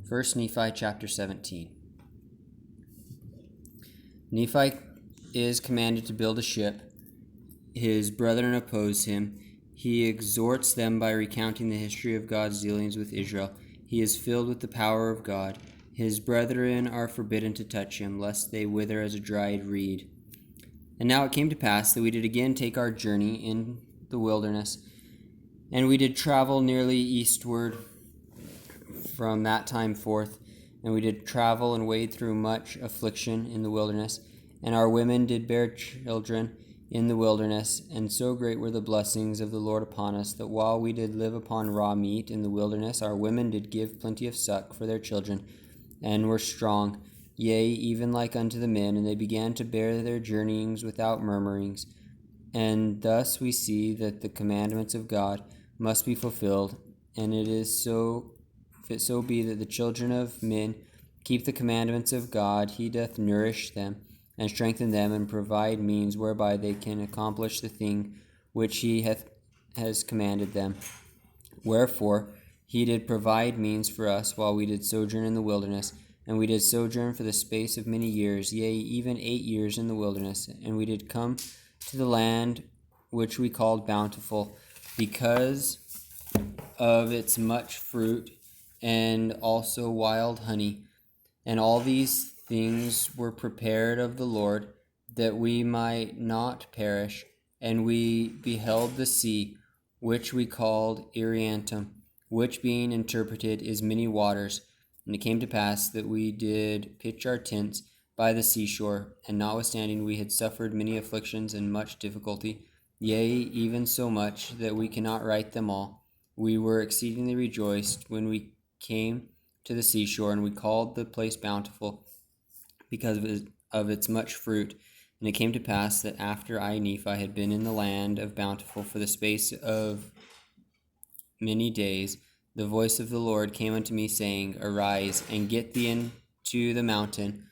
1 Nephi chapter 17. Nephi is commanded to build a ship. His brethren oppose him. He exhorts them by recounting the history of God's dealings with Israel. He is filled with the power of God. His brethren are forbidden to touch him, lest they wither as a dried reed. And now it came to pass that we did again take our journey in the wilderness, and we did travel nearly eastward from that time forth, and we did travel and wade through much affliction in the wilderness, and our women did bear children in the wilderness, and so great were the blessings of the Lord upon us, that while we did live upon raw meat in the wilderness, our women did give plenty of suck for their children, and were strong, yea, even like unto the men, and they began to bear their journeyings without murmurings. And thus we see that the commandments of God must be fulfilled, and it is so, if it so be that the children of men keep the commandments of God, he doth nourish them, and strengthen them, and provide means whereby they can accomplish the thing which he has commanded them. Wherefore he did provide means for us while we did sojourn in the wilderness, and we did sojourn for the space of many years, yea, even 8 years in the wilderness, and we did come to the land which we called Bountiful, because of its much fruit, and also wild honey. And all these things were prepared of the Lord, that we might not perish. And we beheld the sea, which we called Iriantum, which being interpreted is many waters. And it came to pass that we did pitch our tents by the seashore, and notwithstanding we had suffered many afflictions and much difficulty, yea, even so much that we cannot write them all, we were exceedingly rejoiced when we came to the seashore, and we called the place Bountiful, because of its much fruit. And it came to pass that after I, Nephi, had been in the land of Bountiful for the space of many days, the voice of the Lord came unto me, saying, Arise, and get thee into the mountain.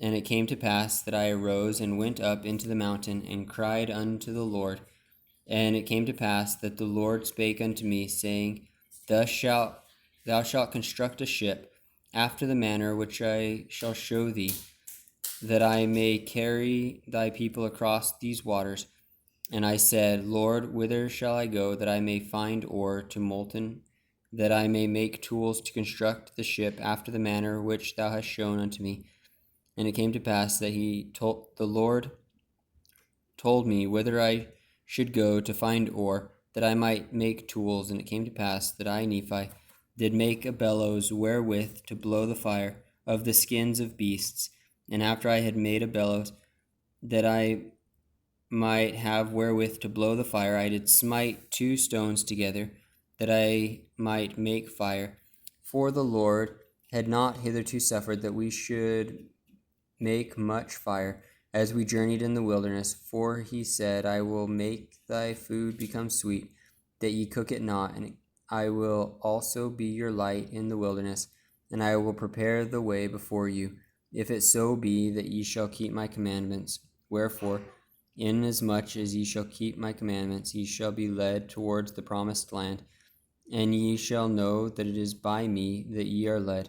And it came to pass that I arose and went up into the mountain, and cried unto the Lord. And it came to pass that the Lord spake unto me, saying, Thou shalt construct a ship, after the manner which I shall show thee, that I may carry thy people across these waters. And I said, Lord, whither shall I go, that I may find ore to molten, that I may make tools to construct the ship after the manner which thou hast shown unto me? And it came to pass that the Lord told me whither I should go to find ore, that I might make tools. And it came to pass that I, Nephi, did make a bellows wherewith to blow the fire of the skins of beasts. And after I had made a bellows, that I might have wherewith to blow the fire, I did smite 2 stones together, that I might make fire. For the Lord had not hitherto suffered that we should make much fire, as we journeyed in the wilderness. For he said, I will make thy food become sweet, that ye cook it not, and I will also be your light in the wilderness, and I will prepare the way before you, if it so be that ye shall keep my commandments. Wherefore, inasmuch as ye shall keep my commandments, ye shall be led towards the promised land, and ye shall know that it is by me that ye are led.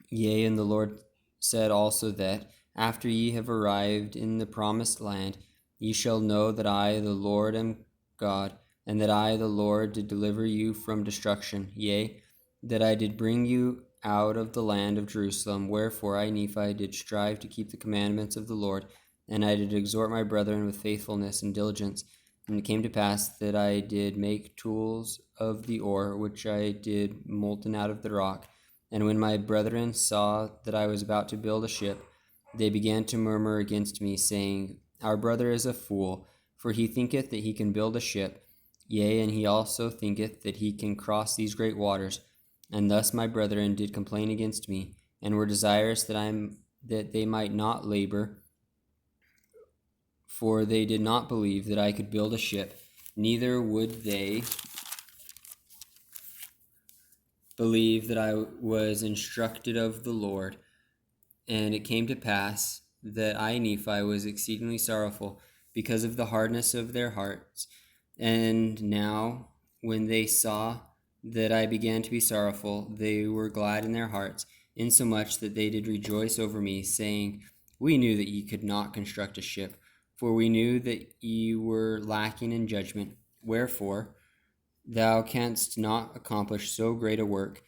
Yea, and the Lord said also that, after ye have arrived in the promised land, ye shall know that I, the Lord, am God, and that I, the Lord, did deliver you from destruction, yea, that I did bring you out of the land of Jerusalem. Wherefore I, Nephi, did strive to keep the commandments of the Lord, and I did exhort my brethren with faithfulness and diligence. And it came to pass that I did make tools of the ore, which I did molten out of the rock. And when my brethren saw that I was about to build a ship, they began to murmur against me, saying, Our brother is a fool, for he thinketh that he can build a ship. Yea, and he also thinketh that he can cross these great waters. And thus my brethren did complain against me, and were desirous that they might not labor, for they did not believe that I could build a ship, neither would they believe that I was instructed of the Lord. And it came to pass that I, Nephi, was exceedingly sorrowful because of the hardness of their hearts. And now, when they saw that I began to be sorrowful, they were glad in their hearts, insomuch that they did rejoice over me, saying, We knew that ye could not construct a ship, for we knew that ye were lacking in judgment. Wherefore, thou canst not accomplish so great a work.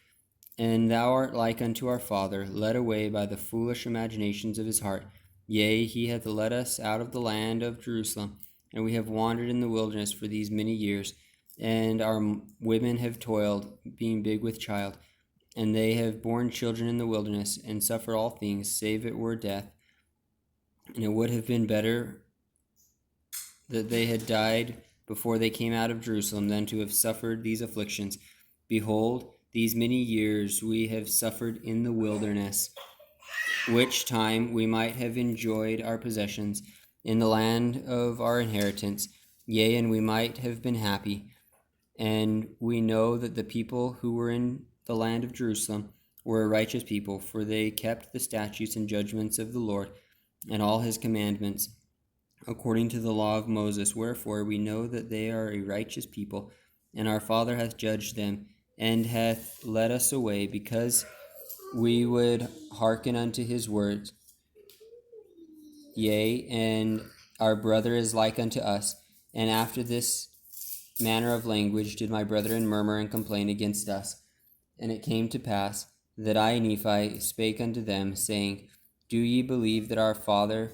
And thou art like unto our father, led away by the foolish imaginations of his heart. Yea, he hath led us out of the land of Jerusalem, and we have wandered in the wilderness for these many years. And our women have toiled, being big with child, and they have borne children in the wilderness, and suffered all things, save it were death. And it would have been better that they had died before they came out of Jerusalem than to have suffered these afflictions. Behold, these many years we have suffered in the wilderness, which time we might have enjoyed our possessions in the land of our inheritance. Yea, and we might have been happy. And we know that the people who were in the land of Jerusalem were a righteous people, for they kept the statutes and judgments of the Lord and all his commandments, according to the law of Moses. Wherefore we know that they are a righteous people, and our Father hath judged them, and hath led us away, because we would hearken unto his words. Yea, and our brother is like unto us. And after this manner of language did my brethren murmur and complain against us. And it came to pass that I, Nephi, spake unto them, saying, Do ye believe that our fathers,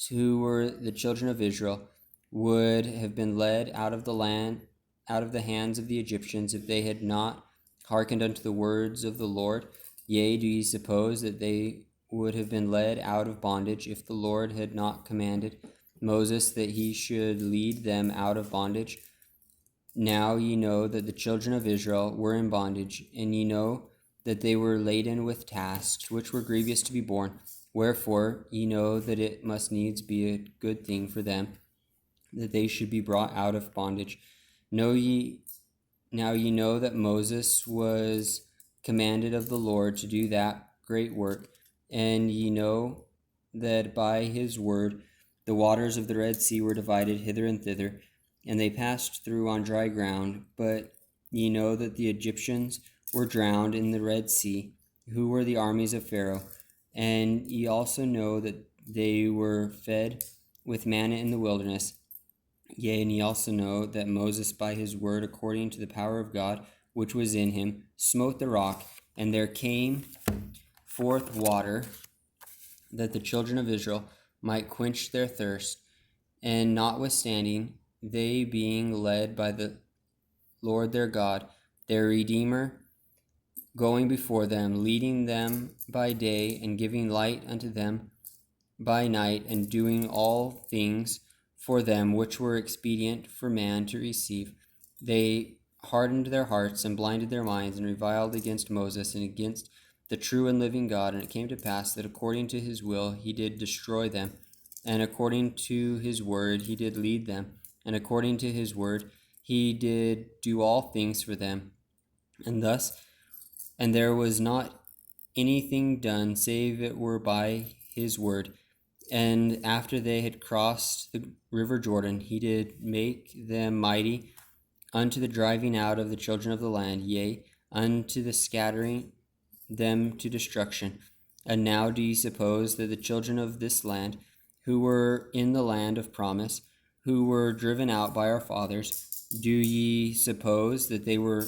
who were the children of Israel, would have been led out of the land, out of the hands of the Egyptians, if they had not hearkened unto the words of the Lord? Yea, do ye suppose that they would have been led out of bondage, if the Lord had not commanded Moses that he should lead them out of bondage? Now ye know that the children of Israel were in bondage, and ye know that they were laden with tasks, which were grievous to be borne. Wherefore ye know that it must needs be a good thing for them that they should be brought out of bondage. Now ye know that Moses was commanded of the Lord to do that great work, and ye know that by his word the waters of the Red Sea were divided hither and thither, and they passed through on dry ground. But ye know that the Egyptians were drowned in the Red Sea, who were the armies of Pharaoh. And ye also know that they were fed with manna in the wilderness. Yea, and ye also know that Moses by his word, according to the power of God, which was in him, smote the rock, and there came forth water, that the children of Israel might quench their thirst. And notwithstanding, they being led by the Lord their God, their Redeemer, going before them, leading them by day, and giving light unto them by night, and doing all things for them which were expedient for man to receive, they hardened their hearts and blinded their minds, and reviled against Moses and against the true and living God. And it came to pass that according to his will he did destroy them, and according to his word he did lead them, and according to his word he did do all things for them. And there was not anything done, save it were by his word. And after they had crossed the river Jordan, he did make them mighty unto the driving out of the children of the land, yea, unto the scattering them to destruction. And now do ye suppose that the children of this land, who were in the land of promise, who were driven out by our fathers, do ye suppose that they were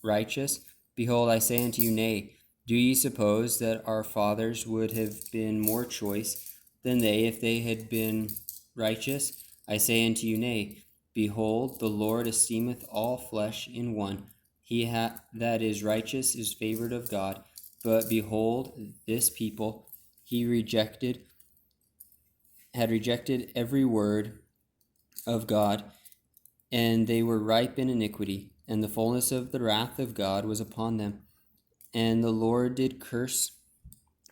righteous? Behold, I say unto you, nay. Do ye suppose that our fathers would have been more choice than they if they had been righteous? I say unto you, nay. Behold, the Lord esteemeth all flesh in one. He that is righteous is favored of God. But behold, this people had rejected every word of God, and they were ripe in iniquity, and the fullness of the wrath of God was upon them. And the Lord did curse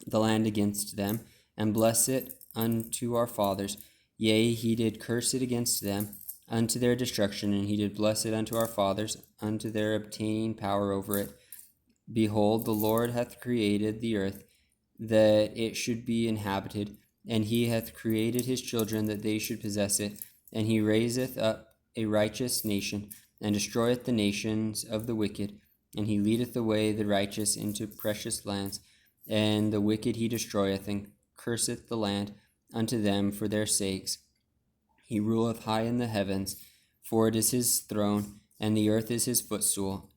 the land against them, and bless it unto our fathers. Yea, he did curse it against them unto their destruction, and he did bless it unto our fathers, unto their obtaining power over it. Behold, the Lord hath created the earth, that it should be inhabited, and he hath created his children, that they should possess it. And he raiseth up a righteous nation, and destroyeth the nations of the wicked, and he leadeth away the righteous into precious lands, and the wicked he destroyeth, and curseth the land unto them for their sakes. He ruleth high in the heavens, for it is his throne, and the earth is his footstool.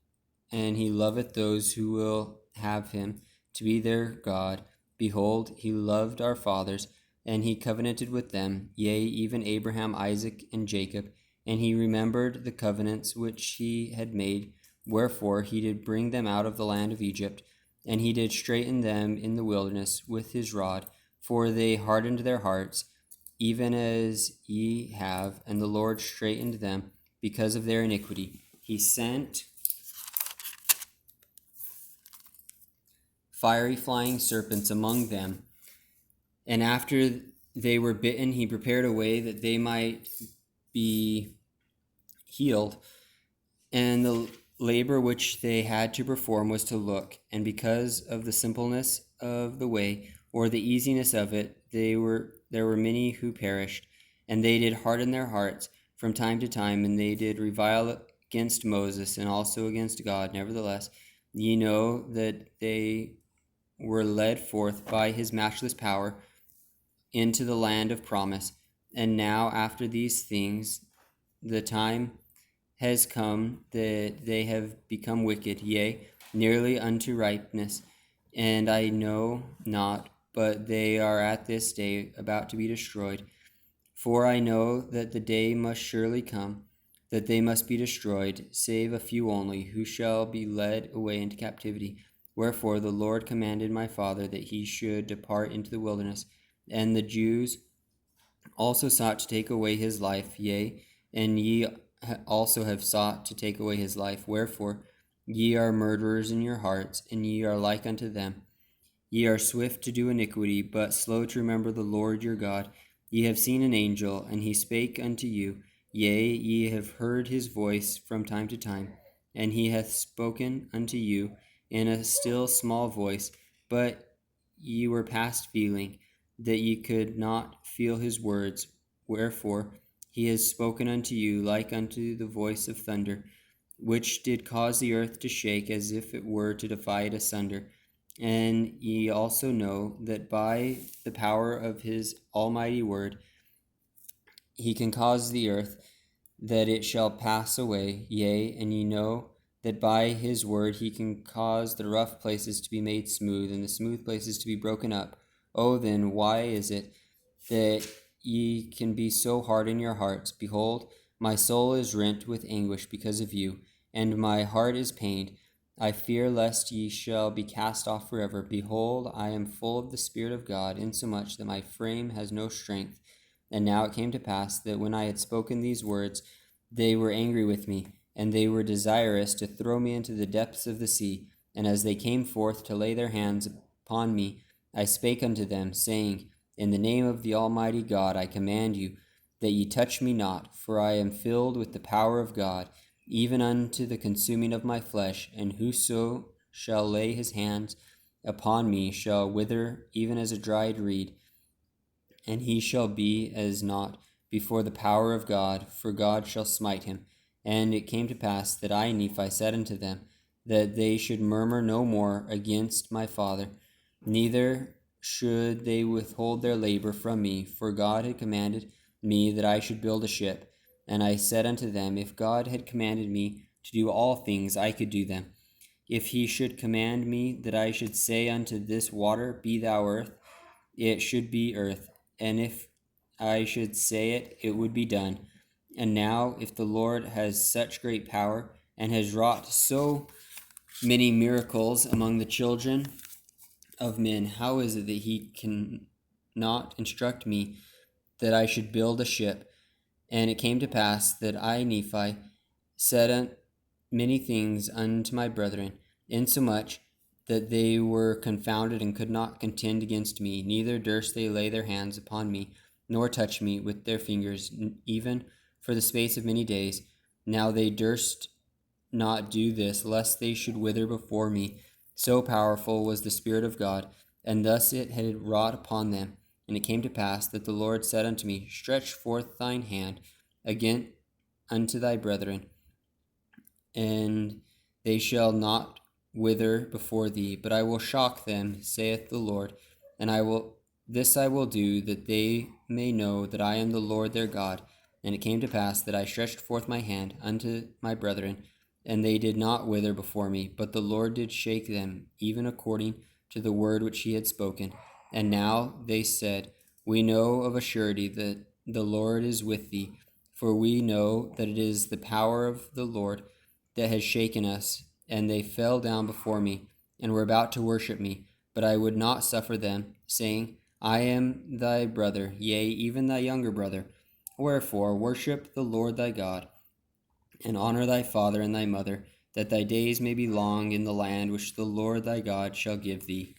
And he loveth those who will have him to be their God. Behold, he loved our fathers, and he covenanted with them, yea, even Abraham, Isaac, and Jacob. And he remembered the covenants which he had made, wherefore he did bring them out of the land of Egypt. And he did straiten them in the wilderness with his rod, for they hardened their hearts, even as ye have, and the Lord straitened them because of their iniquity. He sent fiery flying serpents among them, and after they were bitten, he prepared a way that they might be healed. And the labor which they had to perform was to look, and because of the simpleness of the way, or the easiness of it, there were many who perished. And they did harden their hearts from time to time, and they did revile against Moses, and also against God. Nevertheless, ye know that they were led forth by his matchless power into the land of promise. And now, after these things, the time has come that they have become wicked, yea, nearly unto ripeness. And I know not, but they are at this day about to be destroyed. For I know that the day must surely come, that they must be destroyed, save a few only, who shall be led away into captivity. Wherefore the Lord commanded my father that he should depart into the wilderness. And the Jews also sought to take away his life, yea, and ye also have sought to take away his life. Wherefore ye are murderers in your hearts, and ye are like unto them. Ye are swift to do iniquity, but slow to remember the Lord your God. Ye have seen an angel, and he spake unto you. Yea, ye have heard his voice from time to time, and he hath spoken unto you in a still small voice, but ye were past feeling, that ye could not feel his words. Wherefore he has spoken unto you like unto the voice of thunder, which did cause the earth to shake as if it were to divide it asunder. And ye also know that by the power of his almighty word he can cause the earth that it shall pass away. Yea, and ye know that by his word he can cause the rough places to be made smooth, and the smooth places to be broken up. Oh, then why is it that ye can be so hard in your hearts? Behold, my soul is rent with anguish because of you, and my heart is pained. I fear lest ye shall be cast off forever. Behold, I am full of the Spirit of God, insomuch that my frame has no strength. And now it came to pass that when I had spoken these words, they were angry with me, and they were desirous to throw me into the depths of the sea. And as they came forth to lay their hands upon me, I spake unto them, saying, In the name of the Almighty God I command you, that ye touch me not, for I am filled with the power of God, even unto the consuming of my flesh, and whoso shall lay his hands upon me shall wither even as a dried reed, and he shall be as naught before the power of God, for God shall smite him. And it came to pass that I, Nephi, said unto them, that they should murmur no more against my father, neither should they withhold their labor from me, for God had commanded me that I should build a ship. And I said unto them, if God had commanded me to do all things, I could do them. If he should command me that I should say unto this water, Be thou earth, it should be earth. And if I should say it, it would be done. And now, if the Lord has such great power, and has wrought so many miracles among the children of men, how is it that he can not instruct me that I should build a ship? And it came to pass that I, Nephi, said many things unto my brethren, insomuch that they were confounded and could not contend against me, neither durst they lay their hands upon me, nor touch me with their fingers, even for the space of many days. Now they durst not do this, lest they should wither before me. So powerful was the Spirit of God, and thus it had wrought upon them. And it came to pass that the Lord said unto me, Stretch forth thine hand again unto thy brethren, and they shall not wither before thee, but I will shock them, saith the Lord, and I will do, that they may know that I am the Lord their God. And it came to pass that I stretched forth my hand unto my brethren, and they did not wither before me, but the Lord did shake them, even according to the word which he had spoken. And now they said, We know of a surety that the Lord is with thee, for we know that it is the power of the Lord that has shaken us. And they fell down before me, and were about to worship me. But I would not suffer them, saying, I am thy brother, yea, even thy younger brother. Wherefore worship the Lord thy God, and honor thy father and thy mother, that thy days may be long in the land which the Lord thy God shall give thee.